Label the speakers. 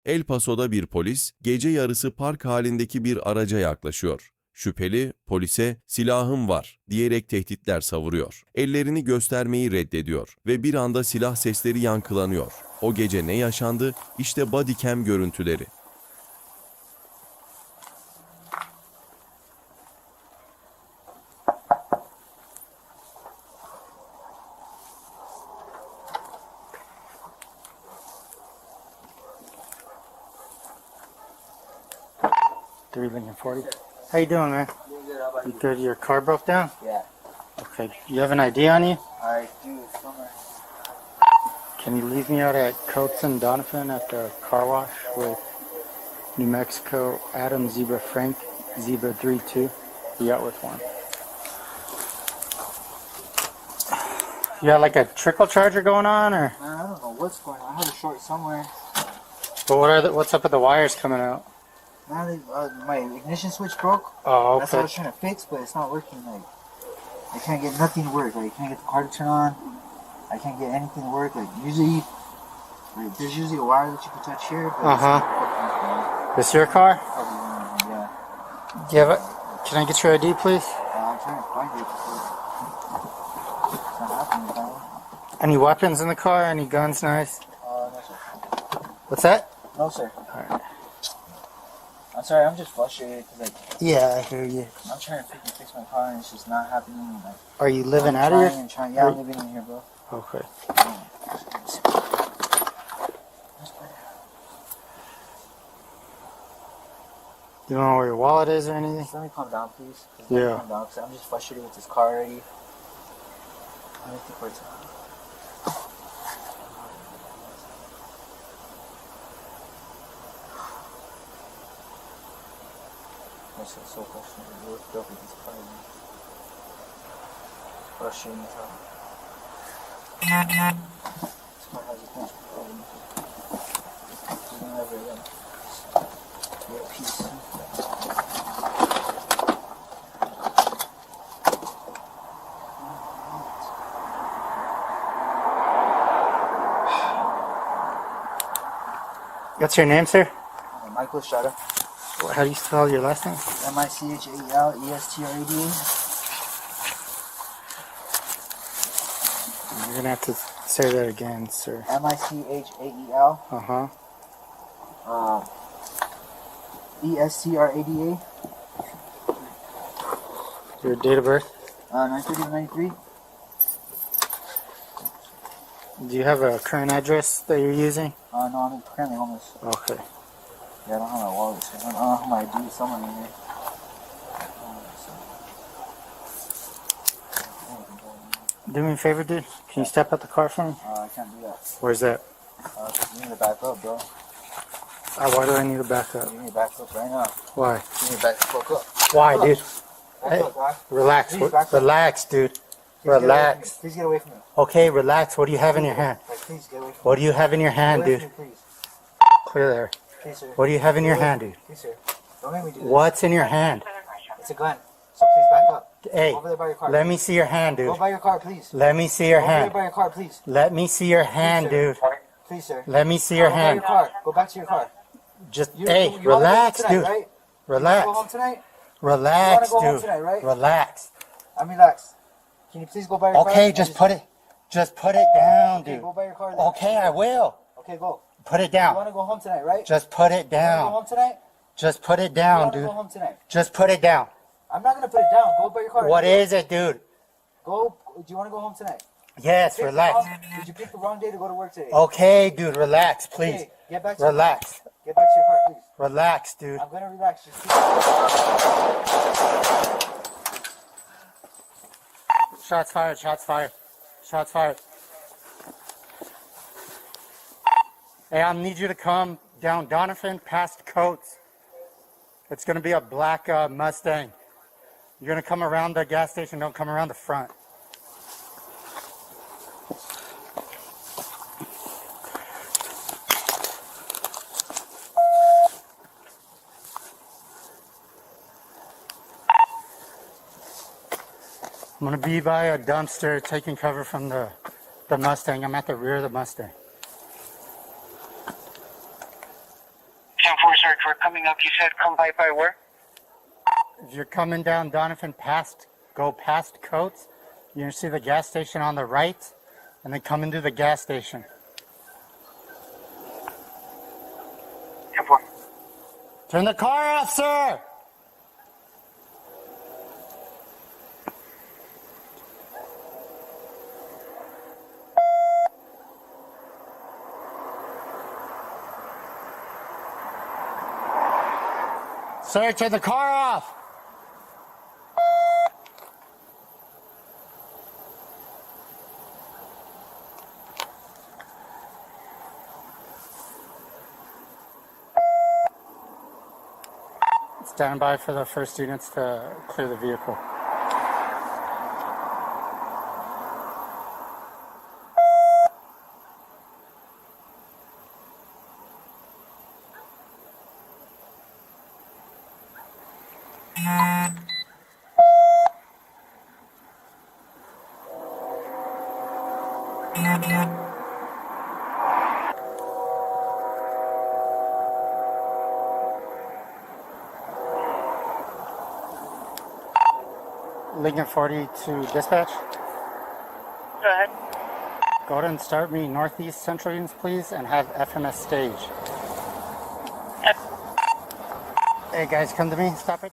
Speaker 1: El Paso'da bir polis, gece yarısı park halindeki bir araca yaklaşıyor. Şüpheli, polise "silahım var" diyerek tehditler savuruyor. Ellerini göstermeyi reddediyor ve bir anda silah sesleri yankılanıyor. O gece ne yaşandı? İşte Bodycam görüntüleri.
Speaker 2: Lincoln 40. How you doing, man?
Speaker 3: Doing good, how about
Speaker 2: You
Speaker 3: you?
Speaker 2: good? Your car broke down?
Speaker 3: Yeah,
Speaker 2: Okay. You have an ID on you?
Speaker 3: I do, somewhere.
Speaker 2: Can you leave me out at Coates and Donovan at the car wash with New Mexico Adam Zebra Frank Zebra 32? You out with one. You got like a trickle charger going on, or?
Speaker 3: Man, I don't know what's going on. I have a short somewhere.
Speaker 2: But what's up with the wires coming out?
Speaker 3: Now my ignition switch broke.
Speaker 2: Oh,
Speaker 3: That's what I
Speaker 2: okay.
Speaker 3: was trying to fix, but it's not working. Like, I can't get nothing to work. Like, I can't get the car to turn on. I can't get anything to work. Like, usually, like, there's usually a wire that you can touch here. But it's not working.
Speaker 2: This your car?
Speaker 3: Probably one of them, yeah.
Speaker 2: Do you have a? Can I get your ID, please?
Speaker 3: I'm trying to find it. It's not happening, man.
Speaker 2: Any weapons in the car? Any guns? Nice.
Speaker 3: No, sir.
Speaker 2: What's that?
Speaker 3: No, sir.
Speaker 2: Alright.
Speaker 3: I'm sorry, I'm just frustrated because, like,
Speaker 2: Yeah, I hear you.
Speaker 3: I'm trying to freaking fix my car and it's just not happening. Like,
Speaker 2: Are you living
Speaker 3: I'm
Speaker 2: out of
Speaker 3: trying
Speaker 2: here?
Speaker 3: and trying. Yeah, I'm living in here, bro.
Speaker 2: Okay. You don't know where your wallet is or anything?
Speaker 3: Just let me calm down, please. Just
Speaker 2: Yeah.
Speaker 3: Let me calm down, 'cause I'm just frustrated with this car already. Let me think where it's at. I'm so frustrated. We're built with this car. Frustrating as hell. This car has a bunch of problems. Just never get peace.
Speaker 2: What's your name, sir?
Speaker 3: Michael Estrada.
Speaker 2: How do you spell your last name?
Speaker 3: MichaelEstrada.
Speaker 2: You're gonna have to say that again, sir.
Speaker 3: Michael.
Speaker 2: Uh-huh.
Speaker 3: Estrada.
Speaker 2: Your date of birth?
Speaker 3: 9/30/93.
Speaker 2: Do you have a current address that you're using?
Speaker 3: No, I'm currently homeless.
Speaker 2: Okay.
Speaker 3: Yeah, I don't have my wallet. So I don't have my ID somewhere in here.
Speaker 2: Do me a favor, dude. Can you step out the car for me?
Speaker 3: I can't do that.
Speaker 2: Where's that?
Speaker 3: You need to back up, bro.
Speaker 2: Why do I need to back up?
Speaker 3: You need to back up right now.
Speaker 2: Why?
Speaker 3: You need to back the fuck up.
Speaker 2: Why, dude?
Speaker 3: Back
Speaker 2: Hey,
Speaker 3: up, guy.
Speaker 2: relax.
Speaker 3: Please back up.
Speaker 2: Relax, dude.
Speaker 3: Please get away from me.
Speaker 2: Relax.
Speaker 3: Please get away from me.
Speaker 2: Okay, relax. What do you have in your hand?
Speaker 3: Like, please get away from me.
Speaker 2: What do you have in your hand,
Speaker 3: Get away
Speaker 2: dude?
Speaker 3: from me, please.
Speaker 2: Clear there.
Speaker 3: Please, sir.
Speaker 2: What do you have in your hand, dude?
Speaker 3: Please, sir. Don't make me do this.
Speaker 2: What's in your hand?
Speaker 3: It's a gun. So please back up.
Speaker 2: Hey,
Speaker 3: Go over there by your car.
Speaker 2: let me see your hand,
Speaker 3: Go
Speaker 2: dude.
Speaker 3: by your car, please.
Speaker 2: Let me see your
Speaker 3: Go over there
Speaker 2: hand.
Speaker 3: by your car, please.
Speaker 2: Let me see your hand,
Speaker 3: sir.
Speaker 2: dude.
Speaker 3: Please, sir.
Speaker 2: Let me see your
Speaker 3: Go by
Speaker 2: hand.
Speaker 3: your car. Go back to your car.
Speaker 2: Just,
Speaker 3: You
Speaker 2: hey,
Speaker 3: wanna go home
Speaker 2: relax,
Speaker 3: tonight,
Speaker 2: dude.
Speaker 3: Right?
Speaker 2: Relax.
Speaker 3: You wanna go home tonight?
Speaker 2: Relax,
Speaker 3: You wanna go home
Speaker 2: dude.
Speaker 3: tonight, right?
Speaker 2: Relax.
Speaker 3: I'm relaxed. Can you please go by your car?
Speaker 2: Okay,
Speaker 3: and
Speaker 2: just put it down,
Speaker 3: Okay,
Speaker 2: dude.
Speaker 3: go by your car. Then.
Speaker 2: Okay, I will.
Speaker 3: Okay, go.
Speaker 2: Put it
Speaker 3: You
Speaker 2: down.
Speaker 3: wanna go home tonight, right?
Speaker 2: Just put it
Speaker 3: You wanna go
Speaker 2: down.
Speaker 3: home tonight?
Speaker 2: Just put it
Speaker 3: You
Speaker 2: down,
Speaker 3: wanna
Speaker 2: dude.
Speaker 3: go home tonight?
Speaker 2: Just put it down.
Speaker 3: I'm not gonna put it down. Go by your car.
Speaker 2: What is it, dude?
Speaker 3: Go. Do you wanna go home tonight?
Speaker 2: Yes,
Speaker 3: Pick the
Speaker 2: relax.
Speaker 3: wrong- Did you pick the wrong day to go to work today?
Speaker 2: Okay, dude, relax, please.
Speaker 3: Okay, get back to your car.
Speaker 2: Relax.
Speaker 3: Get back to your car, please.
Speaker 2: Relax, dude.
Speaker 3: I'm gonna relax. Just keep
Speaker 2: Shots fired, shots fired. Shots fired. Hey, I need you to come down Donovan past Coates. It's going to be a black Mustang. You're going to come around the gas station, don't come around the front. I'm going to be by a dumpster taking cover from the Mustang. I'm at the rear of the Mustang.
Speaker 4: we're coming up, you said come by where?
Speaker 2: If you're coming down Donovan go past Coates, you're going to see the gas station on the right, and then come into the gas station.
Speaker 4: 10-4.
Speaker 2: Turn the car off, sir! Sir, turn the car off! Stand by for the first units to clear the vehicle. Lincoln 40 to dispatch.
Speaker 4: Go ahead.
Speaker 2: Go ahead and start me northeast central units, please, and have FMS stage. Hey guys, come to me. Stop it.